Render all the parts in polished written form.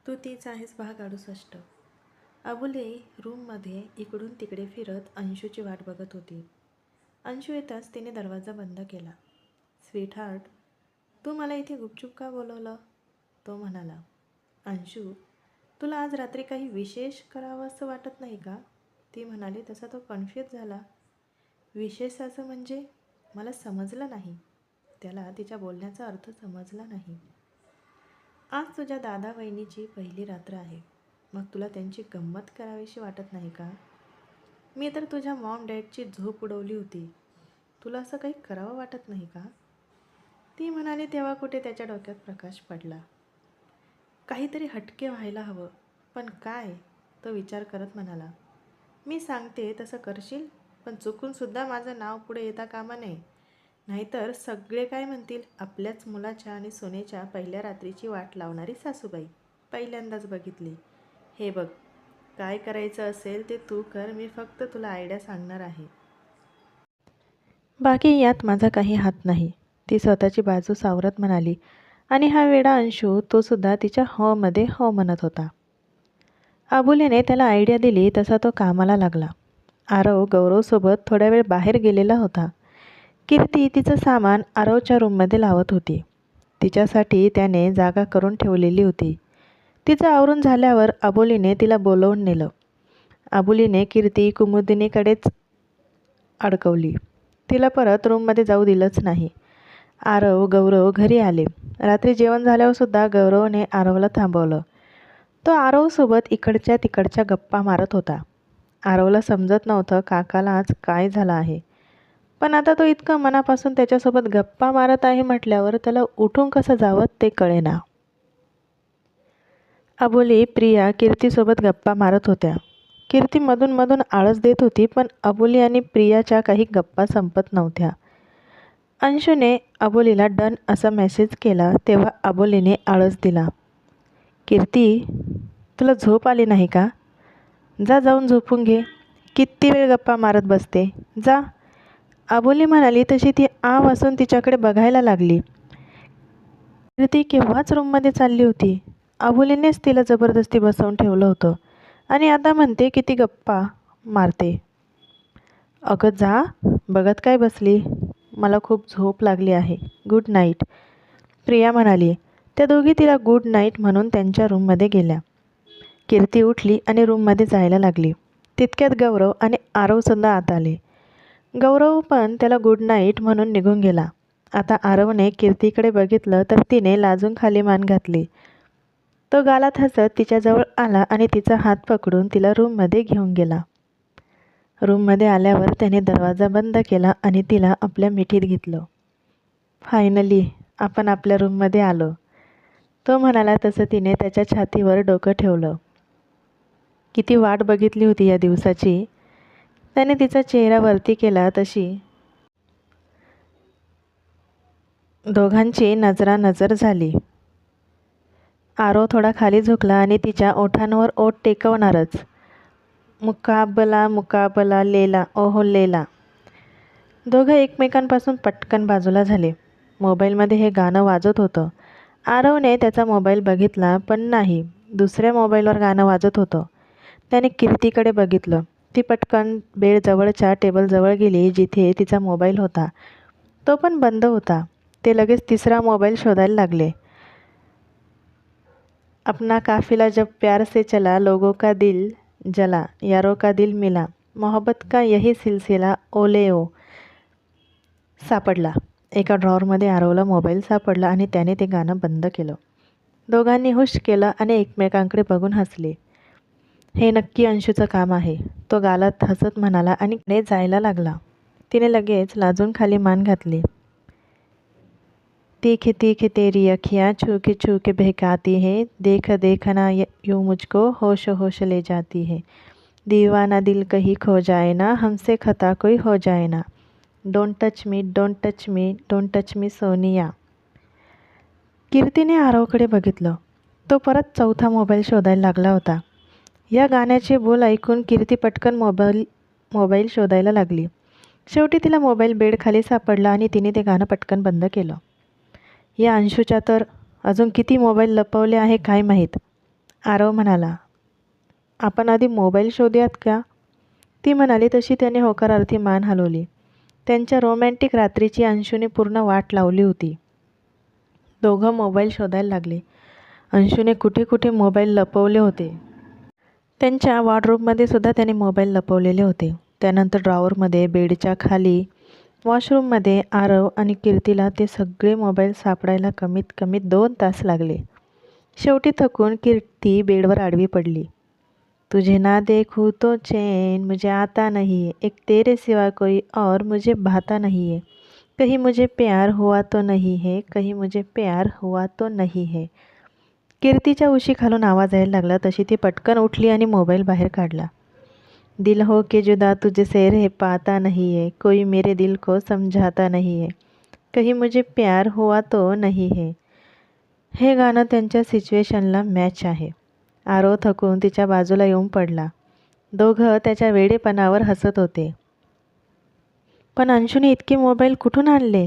तू तीच आहेस भाग 68. अबुले रूममध्ये इकडून तिकडे फिरत अंशूची वाट बघत होती. अंशू येताच तिने दरवाजा बंद केला. स्वीटहार्ट, तू मला इथे गुपचूप का बोलवलं? तो म्हणाला. अंशू, तुला आज रात्री काही विशेष करावं असं वाटत नाही का? ती म्हणाली. तसा तो कन्फ्यूज झाला. विशेष असं म्हणजे? मला समजलं नाही. त्याला तिच्या बोलण्याचा अर्थ समजला नाही. आज तुझ्या दादा वहिनीची पहिली रात्र आहे. मग तुला त्यांची गंमत करावीशी वाटत नाही का? मी तर तुझ्या मॉम डॅडची झोप उडवली होती. तुला असं काही करावं वाटत नाही का? ती म्हणाली. तेव्हा कुठे त्याच्या डोक्यात प्रकाश पडला. काहीतरी हटके व्हायला हवं. पण काय? तो विचार करत म्हणाला. मी सांगते तसं करशील, पण चुकूनसुद्धा माझं नाव पुढे येता कामा नये. नाहीतर सगळे काय म्हणतील, आपल्याच मुलाच्या आणि सोनेच्या पहिल्या रात्रीची वाट लावणारी सासूबाई पहिल्यांदाच बघितली. हे बघ, काय करायचं असेल ते तू कर. मी फक्त तुला आयडिया सांगणार आहे. बाकी यात माझा काही हात नाही, ती स्वतःची बाजू सावरत म्हणाली. आणि हा वेडा अंशू, तो सुद्धा तिच्या हो मध्ये हो म्हणत होता. अबुलीने त्याला आयडिया दिली तसा तो कामाला लागला. आरव गौरवसोबत थोड्या वेळ बाहेर गेलेला होता. कीर्ती तिचं सामान आरवच्या रूममध्ये लावत होती. तिच्यासाठी त्याने जागा करून ठेवलेली होती. तिचं आवरून झाल्यावर अबोलीने तिला बोलवून नेलं. अबोलीने कीर्ती कुमुदिनीकडेच अडकवली. तिला परत रूममध्ये जाऊ दिलंच नाही. आरव गौरव घरी आले. रात्री जेवण झाल्यावर सुद्धा गौरवने आरवला थांबवलं. तो आरवसोबत इकडच्या तिकडच्या गप्पा मारत होता. आरवला समजत नव्हतं काकाला आज काय झालं आहे. पण आता तो इतकं मनापासून त्याच्यासोबत गप्पा मारत आहे म्हटल्यावर त्याला उठून कसं जावं ते कळेना. अबोली प्रिया कीर्तीसोबत गप्पा मारत होत्या. कीर्ती मधून मधून आळस देत होती, पण अबोली आणि प्रियाच्या काही गप्पा संपत नव्हत्या. अंशूने अबोलीला डन असा मेसेज केला तेव्हा अबोलीने आळस दिला. कीर्ती, तुला झोप आली नाही का? जा जाऊन झोपून घे. किती वेळ गप्पा मारत बसते, जा. अबोली म्हणाली तशी ती आ वासून तिच्याकडे बघायला लागली. कीर्ती केव्हाच रूममध्ये चालली होती. अबोलीनेच तिला जबरदस्ती बसवून ठेवलं होतं आणि आता म्हणते किती गप्पा मारते. अगं जा, बघत काय बसली? मला खूप झोप लागली आहे. गुड नाईट, प्रिया म्हणाली. त्या दोघी तिला गुड नाईट म्हणून त्यांच्या रूममध्ये गेल्या. कीर्ती उठली आणि रूममध्ये जायला लागली. तितक्यात गौरव आणि आरवसुद्धा आत आले. गौरव पण त्याला गुड नाईट म्हणून निघून गेला. आता आरवने कीर्तीकडे बघितलं तर तिने लाजून खाली मान घातली. तो गालात हसत तिच्याजवळ आला आणि तिचा हात पकडून तिला रूममध्ये घेऊन गेला. रूममध्ये आल्यावर त्याने दरवाजा बंद केला आणि तिला आपल्या मिठीत घेतलं. फायनली आपण आपल्या रूममध्ये आलो, तो म्हणाला तसं तिने त्याच्या छातीवर डोकं ठेवलं. किती वाट बघितली होती या दिवसाची. त्याने तिचा चेहरा वरती केला तशी दोघांची नजरानजर झाली. आरव थोडा खाली झुकला आणि तिच्या ओठांवर ओठ टेकवणारच. मुकाबला मुकाबला लेला ओहो लेला. दोघं एकमेकांपासून पटकन बाजूला झाले. मोबाईलमध्ये हे गाणं वाजत होतं. आरवने त्याचा मोबाईल बघितला पण नाही, दुसऱ्या मोबाईलवर गाणं वाजत होतं. त्याने कीर्तीकडे बघितलं. ती पटकन बेडजवळच्या टेबलजवळ गेली जिथे तिचा मोबाईल होता. तो पण बंद होता. ते लगेच तिसरा मोबाईल शोधायला लागले. अपना काफिला जब प्यार से चला, लोगों का दिल जला, यारों का दिल मिला, मोहब्बत का यही सिलसिला, ओले ओ. सापडला. एका ड्रॉवरमध्ये आरवला मोबाईल सापडला आणि त्याने ते गाणं बंद केलं. दोघांनी हुश केलं आणि एकमेकांकडे बघून हसले. हे नक्की अंशूचं काम आहे, तो गालात हसत म्हणाला आणि कडे जायला लागला. तिने लगेच लाजून खाली मान घातली. तीखे तीखे तेरी अखियाँ छू के बहकाती है, देख देखना यूँ मुझको होश होश ले जाती है, दीवाना दिल कहीं खो जाए ना, हमसे खता कोई हो जाए ना, don't touch me don't touch me don't touch me Sonia. कीर्तीने आरवकडे बघितलं. तो परत चौथा मोबाईल शोधायला लागला होता. या गाण्याचे बोल ऐकून कीर्ती पटकन मोबाईल शोधायला लागली. शेवटी तिला मोबाईल बेडखाली सापडला आणि तिने ते गाणं पटकन बंद केलं. या अंशूच्या तर अजून किती मोबाईल लपवले आहे काय माहीत. आरव म्हणाला, आपण आधी मोबाईल शोधूयात का? ती म्हणाली तशी त्याने होकारार्थी मान हलवली. त्यांच्या रोमॅन्टिक रात्रीची अंशूने पूर्ण वाट लावली होती. दोघं मोबाईल शोधायला लागले. अंशूने कुठे कुठे मोबाईल लपवले होते. त्यांच्या वॉर्डरोबमध्ये सुद्धा त्याने मोबाईल लपवलेले होते. त्यानंतर ड्रॉवरमध्ये, बेडच्या खाली, वॉशरूममध्ये. आरव आणि कीर्तीला ते सगळे मोबाईल सापडायला कमीत कमी 2 तास लागले. शेवटी थकून कीर्ती बेडवर आडवी पडली. तुझे ना देखूं तो चैन मुझे आता नहीं है, एक तेरे सिवा कोई और मुझे भाता नहीं है, कहीं मुझे प्यार हुआ तो नहीं है, कहीं मुझे प्यार हुआ तो नहीं है. कीर्तीच्या उशी खालून आवाज यायला लागला तशी ती पटकन उठली आणि मोबाईल बाहेर काढला. दिल हो के जुदा तुझसे रह पाता नहीं है, कोई मेरे दिल को समझाता नहीं है, कहीं मुझे प्यार हुआ तो नहीं है. हे गाणं त्यांच्या सिच्युएशनला मॅच आहे. आरव थकून तिच्या बाजूला येऊन पडला. दोघं त्याच्या वेडेपणावर हसत होते. पण अंशूने इतके मोबाईल कुठून आणले?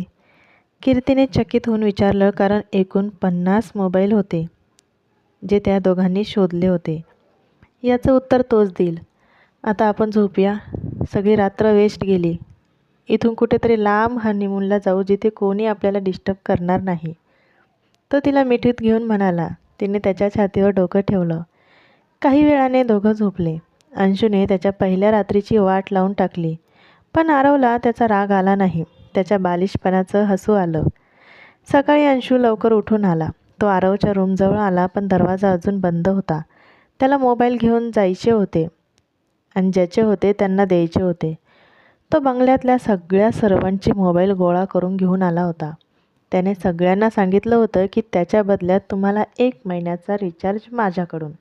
कीर्तीने चकित होऊन विचारलं, कारण एकूण 50 मोबाईल होते जे त्या दोघांनी शोधले होते. याचं उत्तर तोच देईल. आता आपण झोपूया. सगळी रात्र वेस्ट गेली. इथून कुठेतरी लांब हनीमूनला जाऊ, जिथे कोणी आपल्याला डिस्टर्ब करणार नाही. तो तिला मिठीत घेऊन म्हणाला. तिने त्याच्या छातीवर डोकं ठेवलं. काही वेळाने दोघं झोपले. अंशूने त्याच्या पहिल्या रात्रीची वाट लावून टाकली. पण आरवला त्याचा राग आला नाही. त्याच्या बालिशपणाचं हसू आलं. सकाळी अंशू लवकर उठून आला. तो आरवच्या रूमजवळ आला, पण दरवाजा अजून बंद होता. त्याला मोबाईल घेऊन जायचे होते आणि ज्याचे होते त्यांना द्यायचे होते. तो बंगल्यातल्या सगळ्या सर्वांचे मोबाईल गोळा करून घेऊन आला होता. त्याने सगळ्यांना सांगितलं होतं की त्याच्या बदल्यात तुम्हाला 1 महिन्याचा रिचार्ज माझ्याकडून.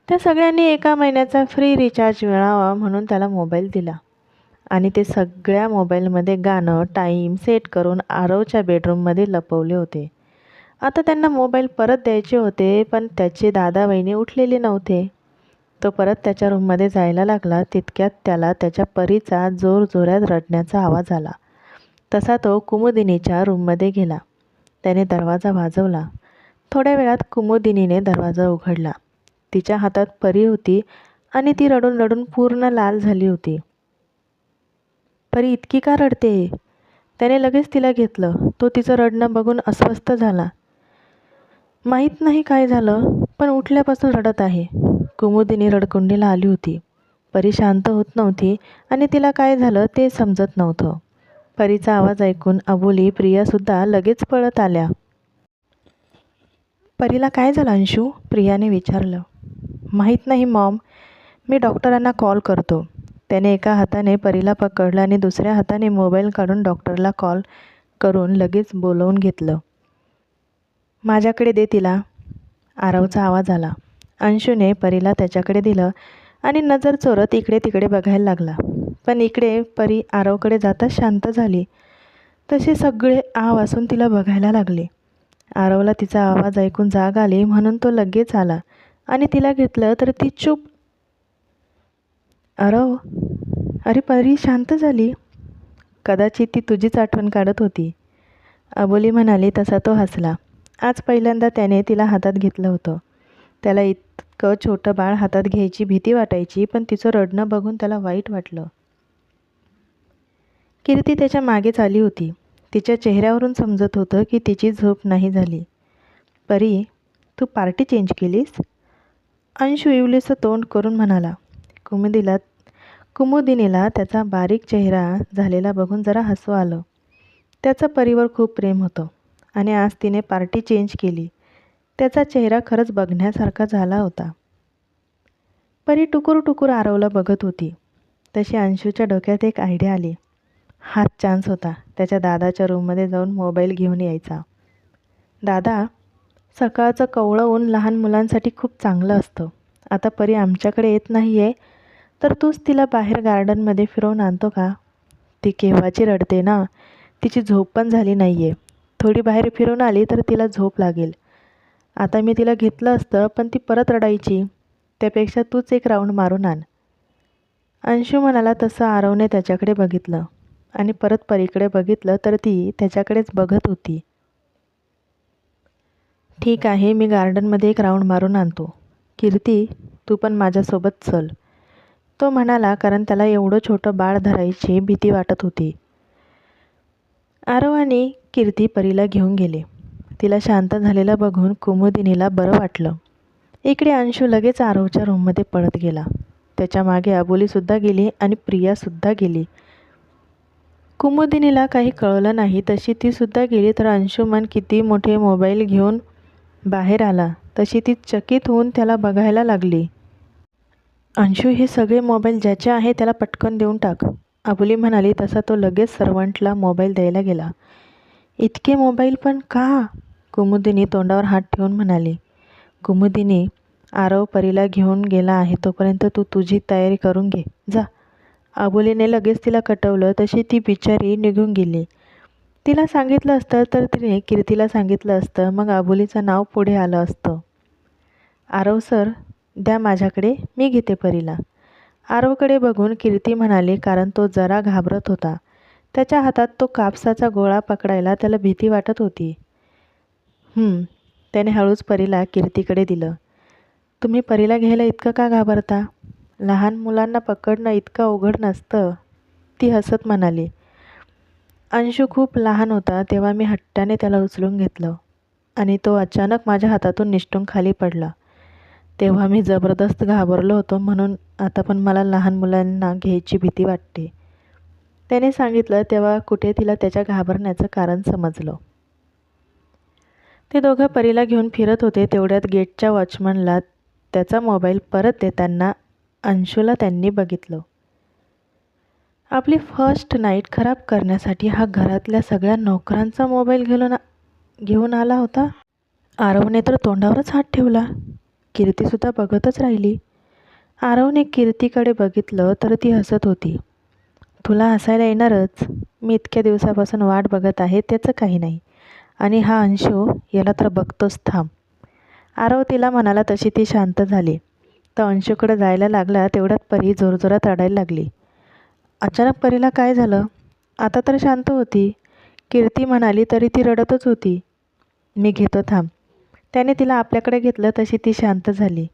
त्या सगळ्यांनी 1 महिन्याचा फ्री रिचार्ज मिळावा म्हणून त्याला मोबाईल दिला. आणि ते सगळ्या मोबाईलमध्ये गाणं टाईम सेट करून आरवच्या बेडरूममध्ये लपवले होते. आता त्यांना मोबाईल परत द्यायचे होते, पण त्याचे दादा वहिनी उठलेले नव्हते. तो परत त्याच्या रूममध्ये जायला लागला. तितक्यात त्याला त्याच्या परीचा जोरजोरात रडण्याचा आवाज आला. तसा तो कुमुदिनीच्या रूममध्ये गेला. त्याने दरवाजा वाजवला. थोड्या वेळात कुमुदिनीने दरवाजा उघडला. तिच्या हातात परी होती आणि ती रडून रडून पूर्ण लाल झाली होती. परी इतकी का रडते? त्याने लगेच तिला घेतलं. तो तिचं रडणं बघून अस्वस्थ झाला. माहीत नाही काय झालं, पण उठल्यापासून रडत आहे. कुमुदिनी रडकुंडीला आली होती. परी शांत होत नव्हती आणि तिला काय झालं ते समजत नव्हतं. परीचा आवाज ऐकून अबोली, प्रियासुद्धा लगेच पळत आल्या. परीला काय झालं अंशू? प्रियाने विचारलं. माहीत नाही मॉम, मी डॉक्टरांना कॉल करतो. त्याने एका हाताने परीला पकडलं आणि दुसऱ्या हाताने मोबाईल काढून डॉक्टरला कॉल करून लगेच बोलवून घेतलं. माझ्याकडे दे तिला. आरवचा आवाज आला. अंशूने परीला त्याच्याकडे दिलं आणि नजर चोरत इकडे तिकडे बघायला लागला. पण इकडे परी आरवकडे जाताच शांत झाली. तसे सगळे आ वासून तिला बघायला लागले. आरवला तिचा आवाज ऐकून जाग आली म्हणून तो लगेच आला आणि तिला घेतलं तर ती चूप. आरव, अरे परी शांत झाली. कदाचित ती तुझीच आठवण काढत होती, अबोली म्हणाली. तसा तो हसला. आज पहिल्यांदा त्याने तिला हातात घेतलं होतं. त्याला इतकं छोटं बाळ हातात घ्यायची भीती वाटायची, पण तिचं रडणं बघून त्याला वाईट वाटलं. कीर्ती त्याच्या मागेच आली होती. तिच्या चेहऱ्यावरून समजत होतं की तिची झोप नाही झाली. परी, तू पार्टी चेंज केलीस? अंशू इवलीचं तोंड करून म्हणाला. कुमुदिनीला त्याचा बारीक चेहरा झालेला बघून जरा हसू आलं. त्याचं परीवर खूप प्रेम होतं आणि आज तिने पार्टी चेंज केली. त्याचा चेहरा खरंच बघण्यासारखा झाला होता. परी टुकूर टुकूर आरवला बघत होती. तशी अंशूच्या डोक्यात एक आयडिया आली. हाच चान्स होता. त्याच्या दादाच्या रूममध्ये जाऊन मोबाईल घेऊन यायचा. दादा, सकाळचं कोवळं ऊन लहान मुलांसाठी खूप चांगलं असतं. आता परी आमच्याकडे येत नाही आहे, तर तूच तिला बाहेर गार्डनमध्ये फिरवून आणतो का? ती केव्हाची रडते ना, तिची झोप पण झाली नाही आहे. थोडी बाहेर फिरून आली तर तिला झोप लागेल. आता मी तिला घेतलं असतं, पण ती परत रडायची. त्यापेक्षा तूच एक राऊंड मारून आण. अंशू म्हणाला. तसं आरवने त्याच्याकडे बघितलं आणि परत परीकडे बघितलं तर ती त्याच्याकडेच बघत होती. ठीक आहे, मी गार्डनमध्ये एक राऊंड मारून आणतो. कीर्ती, तू पण माझ्यासोबत चल, तो म्हणाला, कारण त्याला एवढं छोटं बाळ धरायची भीती वाटत होती. आरव आणि कीर्ती परीला घेऊन गेले. तिला शांत झालेलं बघून कुमुदिनीला बरं वाटलं. इकडे अंशू लगेच आरवच्या रूममध्ये पळत गेला. त्याच्या मागे अबोलीसुद्धा गेली आणि प्रियासुद्धा गेली. कुमुदिनीला काही कळलं नाही, तशी तीसुद्धा गेली. तर अंशुमन किती मोठे मोबाईल घेऊन बाहेर आला तशी ती चकित होऊन त्याला बघायला लागली. अंशू, हे सगळे मोबाईल ज्याचे आहे त्याला पटकन देऊन टाक, अबोली म्हणाली. तसा तो लगेच सर्वंटला मोबाईल द्यायला गेला. इतके मोबाईल पण का? कुमुदिनी तोंडावर हात ठेवून म्हणाली. कुमुदिनी, आरव परीला घेऊन गेला आहे, तोपर्यंत तू तुझी तयारी करून घे, जा. अबोलीने लगेच तिला कटवलं. तशी ती बिचारी निघून गेली. तिला सांगितलं असतं तर तिने कीर्तीला सांगितलं असतं, मग अबोलीचं नाव पुढे आलं असतं. आरव सर, द्या माझ्याकडे, मी घेते परीला. आरवकडे बघून कीर्ती म्हणाली, कारण तो जरा घाबरत होता. त्याच्या हातात तो कापसाचा गोळा पकडायला त्याला भीती वाटत होती. त्याने हळूच परीला कीर्तीकडे दिलं. तुम्ही परीला घ्यायला इतकं का घाबरता? लहान मुलांना पकडणं इतकं अवघड नसतं, ती हसत म्हणाली. अंशू खूप लहान होता तेव्हा मी हट्टाने त्याला उचलून घेतलं आणि तो अचानक माझ्या हातातून निसटून खाली पडला. तेव्हा मी जबरदस्त घाबरलो होतो, म्हणून आता पण मला लहान मुलांना घ्यायची भीती वाटते, त्याने सांगितलं. तेव्हा कुठे तिला त्याच्या घाबरण्याचं कारण समजलं. ते दोघं परीला घेऊन फिरत होते. तेवढ्यात गेटच्या वॉचमनला त्याचा मोबाईल परत देताना अंशूला त्यांनी बघितलं. आपली फर्स्ट नाईट खराब करण्यासाठी हा घरातल्या सगळ्या नोकरांचा मोबाईल घेऊन आला होता. आरवने तर तोंडावरच हात ठेवला. कीर्तीसुद्धा बघतच राहिली. आरवने कीर्तीकडे बघितलं तर ती हसत होती. तुला हसायला येणारच, मी इतक्या दिवसापासून वाट बघत आहे, त्याचं काही नाही. आणि हा अंशू, याला तर बघतोच, थांब. आरव तिला म्हणाला. तशी ती शांत झाली. तर अंशूकडे जायला लागला. तेवढ्यात परी जोरजोरात रडायला लागली. अचानक परीला काय झालं? आता तर शांत होती. कीर्ती म्हणाली तरी ती रडतच होती. मी घेतो, थांब. त्याने तिला आपल्याकडे घेतलं. तशी ती शांत झाली.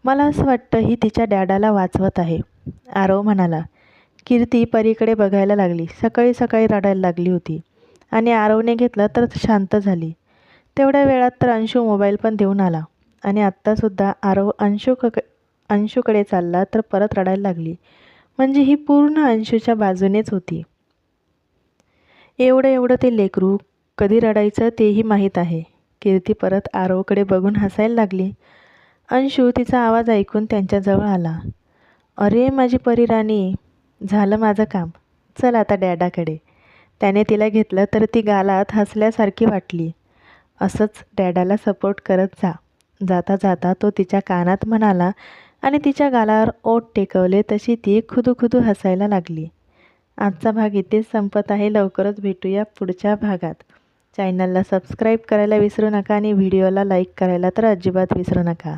मला असं वाटतं ही तिच्या डॅडाला वाचवत आहे, आरव म्हणाला. कीर्ती परीकडे बघायला लागली. सकाळी सकाळी रडायला लागली होती आणि आरवने घेतलं तर शांत झाली. तेवढ्या वेळात तर अंशू मोबाईल पण देऊन आला आणि आत्तासुद्धा आरव अंशूकडे चालला तर परत रडायला लागली. म्हणजे ही पूर्ण अंशूच्या बाजूनेच होती. एवढं ते लेकरू कधी रडायचं तेही माहीत आहे. कीर्ती परत आरवकडे बघून हसायला लागली. अंशू तिचा आवाज ऐकून त्यांच्याजवळ आला. अरे माझी परी राणी, झालं माझं काम, चल आता डॅडाकडे. त्याने तिला घेतलं तर ती गालात हसल्यासारखी वाटली. असंच डॅडाला सपोर्ट करत जा. जाता जाता तो तिच्या कानात म्हणाला आणि तिच्या गालावर ओठ टेकवले. तशी ती खुदूखुदू हसायला लागली. आजचा भाग इथेच संपत आहे. लवकरच भेटूया पुढच्या भागात. चॅनलला सबस्क्राईब करायला विसरू नका आणि व्हिडिओला लाईक करायला तर अजिबात विसरू नका.